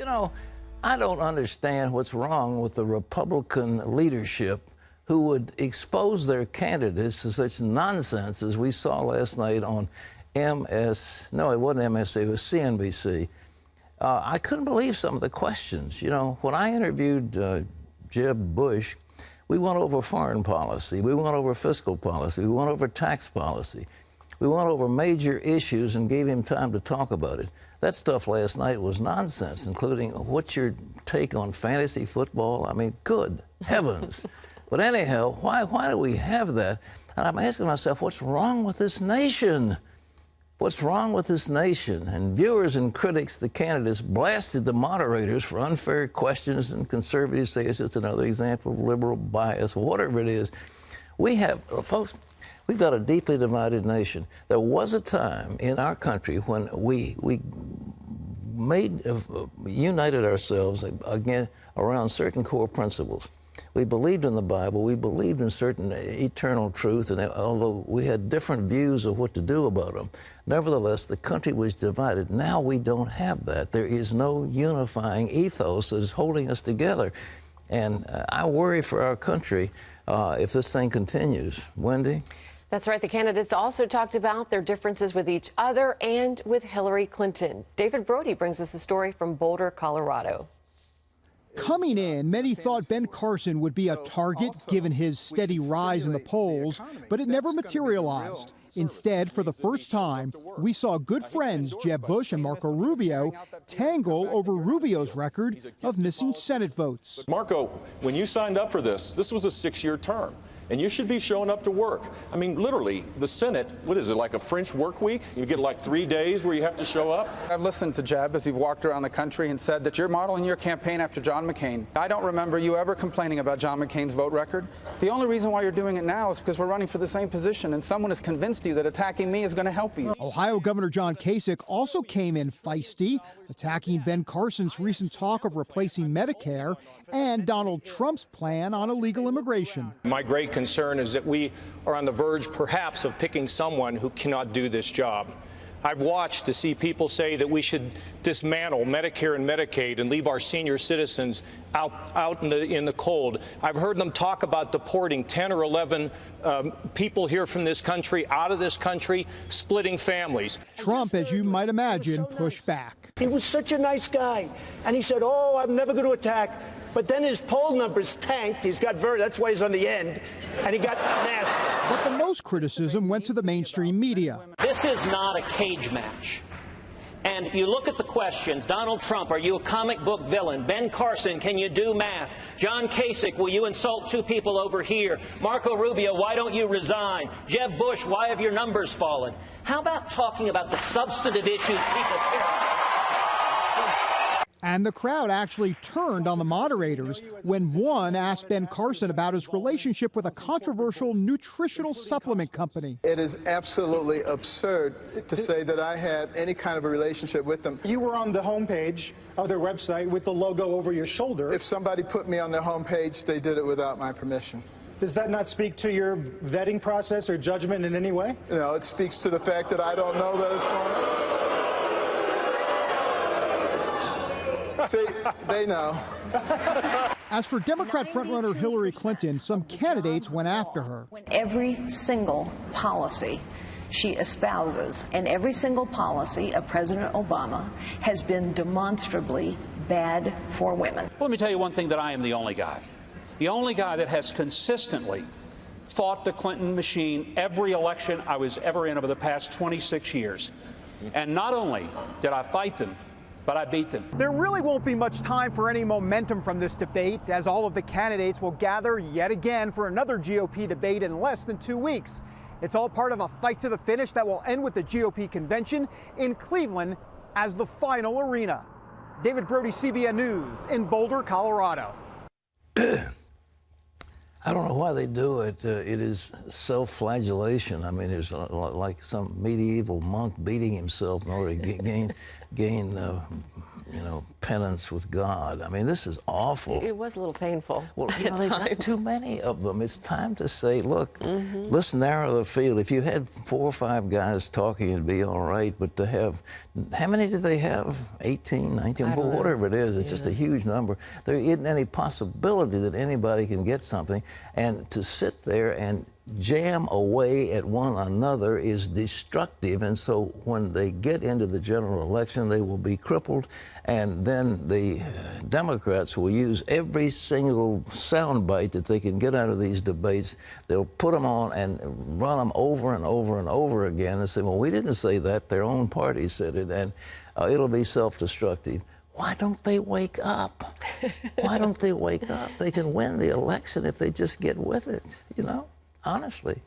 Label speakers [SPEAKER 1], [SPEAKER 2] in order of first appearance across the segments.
[SPEAKER 1] You know, I don't understand what's wrong with the Republican leadership who would expose their candidates to such nonsense as we saw last night on no, it wasn't MSC, it was CNBC. I couldn't believe some of the questions. You know, when I interviewed Jeb Bush, we went over foreign policy, we went over fiscal policy, we went over tax policy. We went over major issues and gave him time to talk about it. That stuff last night was nonsense, including what's your take on fantasy football? I mean, good heavens. But anyhow, why do we have that? And I'm asking myself, what's wrong with this nation? What's wrong with this nation? And viewers and critics, the candidates, blasted the moderators for unfair questions, and conservatives say it's just another example of liberal bias, whatever it is. We have, folks, we've got a deeply divided nation. There was a time in our country when we united ourselves again around certain core principles. We believed in the Bible. We believed in certain eternal truth, and although we had different views of what to do about them, nevertheless, the country was divided. Now we don't have that. There is no unifying ethos that is holding us together. And I worry for our country if this thing continues. Wendy?
[SPEAKER 2] That's right. The candidates also talked about their differences with each other and with Hillary Clinton. David Brody brings us the story from Boulder, Colorado.
[SPEAKER 3] Coming in, many thought Ben Carson would be a target given his steady rise in the polls, but it never materialized. Instead, for the first time, we saw good friends Jeb Bush and Marco Rubio tangle over Rubio's record of missing Senate votes.
[SPEAKER 4] Marco, when you signed up for this was a 6-year term, and you should be showing up to work. I mean, literally, the Senate, what is it, like a French work week? You get like 3 days where you have to show up?
[SPEAKER 5] I've listened to Jeb as you've walked around the country and said that you're modeling your campaign after John McCain. I don't remember you ever complaining about John McCain's vote record. The only reason why you're doing it now is because we're running for the same position, and someone has convinced you that attacking me is going to help you.
[SPEAKER 3] Ohio Governor John Kasich also came in feisty, attacking Ben Carson's recent talk of replacing Medicare and Donald Trump's plan on illegal immigration.
[SPEAKER 6] My great concern is that we are on the verge, perhaps, of picking someone who cannot do this job. I've watched to see people say that we should dismantle Medicare and Medicaid and leave our senior citizens out in the cold. I've heard them talk about deporting 10 or 11 people here from this country out of this country, splitting families.
[SPEAKER 3] Trump, as you might imagine, pushed back.
[SPEAKER 7] He was such a nice guy, and he said, "Oh, I'm never going to attack." But then his poll numbers tanked. That's why he's on the end, and he got nasty.
[SPEAKER 3] But the most criticism went to the mainstream media.
[SPEAKER 8] This is not a cage match. And you look at the questions. Donald Trump, are you a comic book villain? Ben Carson, can you do math? John Kasich, will you insult 2 people over here? Marco Rubio, why don't you resign? Jeb Bush, why have your numbers fallen? How about talking about the substantive issues people care about?
[SPEAKER 3] And the crowd actually turned on the moderators when one asked Ben Carson about his relationship with a controversial nutritional supplement company.
[SPEAKER 9] It is absolutely absurd to say that I had any kind of a relationship with them.
[SPEAKER 10] You were on the homepage of their website with the logo over your shoulder.
[SPEAKER 9] If somebody put me on their homepage, they did it without my permission.
[SPEAKER 10] Does that not speak to your vetting process or judgment in any way?
[SPEAKER 9] No, it speaks to the fact that I don't know that it's going on. See, they know.
[SPEAKER 3] As for Democrat frontrunner Hillary Clinton, some candidates went after her.
[SPEAKER 11] When every single policy she espouses and every single policy of President Obama has been demonstrably bad for women.
[SPEAKER 12] Let me tell you one thing, that I am the only guy that has consistently fought the Clinton machine every election I was ever in over the past 26 years. And not only did I fight them, but I beat them.
[SPEAKER 3] There really won't be much time for any momentum from this debate, as all of the candidates will gather yet again for another GOP debate in less than 2 weeks. It's all part of a fight to the finish that will end with the GOP convention in Cleveland as the final arena. David Brody, CBN News in Boulder, Colorado.
[SPEAKER 1] I don't know why they do it. It is self-flagellation. I mean, it's like some medieval monk beating himself in order to gain you know, penance with God. I mean, this is awful.
[SPEAKER 2] It was a little painful.
[SPEAKER 1] Well, you know, they've got too many of them. It's time to say, look, let's narrow the field. If you had 4 or 5 guys talking, it'd be all right. But to have, how many do they have? 18, 19, whatever it is. It's just a huge number. There isn't any possibility that anybody can get something. And to sit there and jam away at one another is destructive, and so when they get into the general election, they will be crippled, and then the Democrats will use every single soundbite that they can get out of these debates. They'll put them on and run them over and over and over again and say, well, we didn't say that, their own party said it, and it'll be self-destructive. Why don't they wake up? Why don't they wake up? They can win the election if they just get with it, you know? Honestly,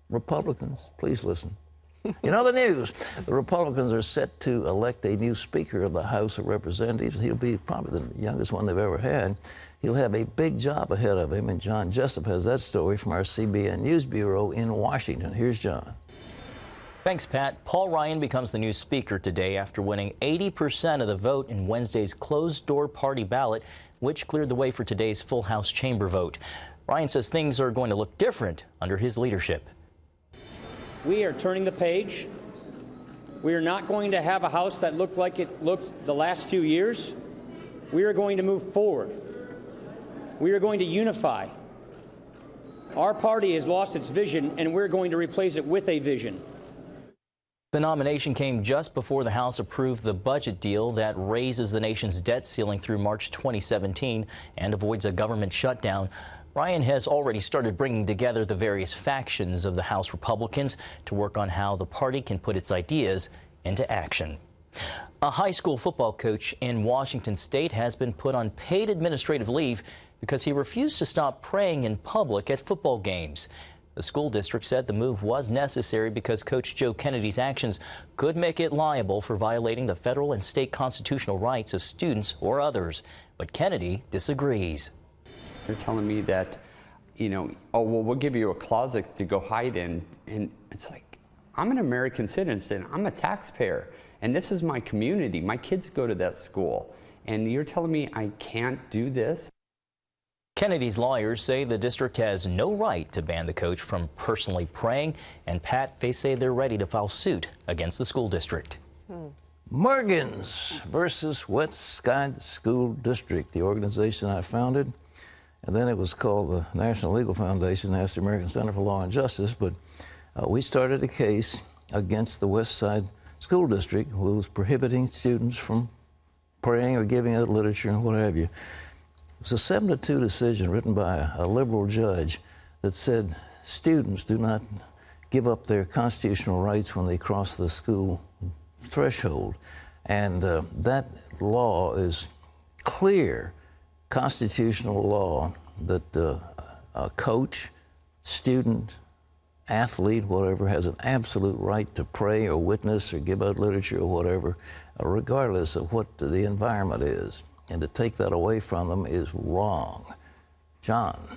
[SPEAKER 1] Republicans, please listen. You know the news. The Republicans are set to elect a new Speaker of the House of Representatives. He'll be probably the youngest one they've ever had. He'll have a big job ahead of him, and John Jessup has that story from our CBN News Bureau in Washington. Here's John.
[SPEAKER 13] Thanks, Pat. Paul Ryan becomes the new Speaker today after winning 80% of the vote in Wednesday's closed-door party ballot, which cleared the way for today's full House chamber vote. Ryan says things are going to look different under his leadership.
[SPEAKER 14] We are turning the page. We are not going to have a House that looked like it looked the last few years. We are going to move forward. We are going to unify. Our party has lost its vision, and we're going to replace it with a vision.
[SPEAKER 13] The nomination came just before the House approved the budget deal that raises the nation's debt ceiling through March 2017 and avoids a government shutdown. Ryan has already started bringing together the various factions of the House Republicans to work on how the party can put its ideas into action. A high school football coach in Washington state has been put on paid administrative leave because he refused to stop praying in public at football games. The school district said the move was necessary because Coach Joe Kennedy's actions could make it liable for violating the federal and state constitutional rights of students or others. But Kennedy disagrees.
[SPEAKER 15] They're telling me that, you know, oh, well, we'll give you a closet to go hide in. And it's like, I'm an American citizen. I'm a taxpayer. And this is my community. My kids go to that school. And you're telling me I can't do this?
[SPEAKER 13] Kennedy's lawyers say the district has no right to ban the coach from personally praying. And Pat, they say they're ready to file suit against the school district.
[SPEAKER 1] Morgans versus Westside School District, the organization I founded. And then it was called the National Legal Foundation, that's the American Center for Law and Justice. But we started a case against the Westside School District, who was prohibiting students from praying or giving out literature and what have you. It was a 7-2 decision written by a liberal judge that said students do not give up their constitutional rights when they cross the school threshold. And that law is clear constitutional law that a coach, student, athlete, whatever, has an absolute right to pray or witness or give out literature or whatever, regardless of what the environment is. And to take that away from them is wrong. John.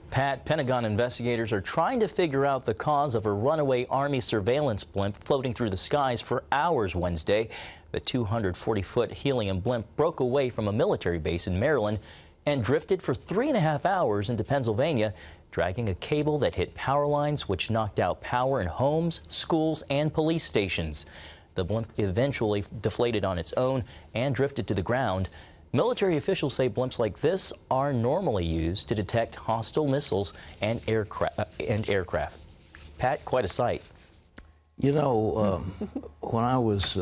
[SPEAKER 13] Pat, Pentagon investigators are trying to figure out the cause of a runaway Army surveillance blimp floating through the skies for hours Wednesday. The 240-foot helium blimp broke away from a military base in Maryland and drifted for 3.5 hours into Pennsylvania, dragging a cable that hit power lines, which knocked out power in homes, schools, and police stations. The blimp eventually deflated on its own and drifted to the ground. Military officials say blimps like this are normally used to detect hostile missiles and aircraft. Pat, quite a sight.
[SPEAKER 1] You know, when I was,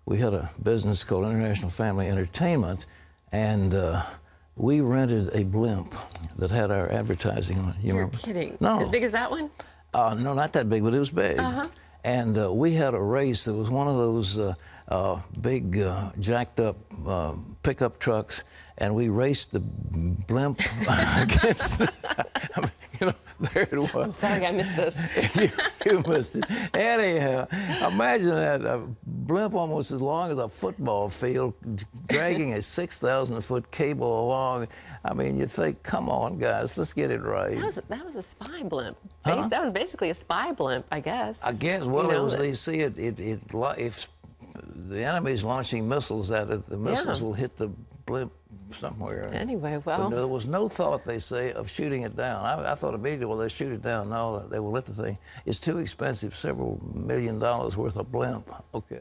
[SPEAKER 1] we had a business called International Family Entertainment, and we rented a blimp that had our advertising on it. You remember?
[SPEAKER 2] You're kidding.
[SPEAKER 1] No.
[SPEAKER 2] As big as that one?
[SPEAKER 1] No, not that big, but it was big. And we had a race that was one of those big jacked up pickup trucks, and we raced the blimp against I mean, you know, there it was.
[SPEAKER 2] I'm sorry I missed this.
[SPEAKER 1] you missed it. Anyhow, imagine that, a blimp almost as long as a football field dragging a 6,000-foot cable along. I mean, you think, come on, guys, let's get it right.
[SPEAKER 2] That was a spy blimp.
[SPEAKER 1] Huh?
[SPEAKER 2] That was basically a spy blimp, I guess.
[SPEAKER 1] I guess. Well,
[SPEAKER 2] You know,
[SPEAKER 1] it was, they see it the enemy's launching missiles at it, the missiles
[SPEAKER 2] Yeah.
[SPEAKER 1] will hit the blimp somewhere.
[SPEAKER 2] Anyway,
[SPEAKER 1] But
[SPEAKER 2] well.
[SPEAKER 1] there was no thought, they say, of shooting it down. I thought immediately, well, they shoot it down. No, they will let the thing. It's too expensive, several $1 million worth of blimp. Okay.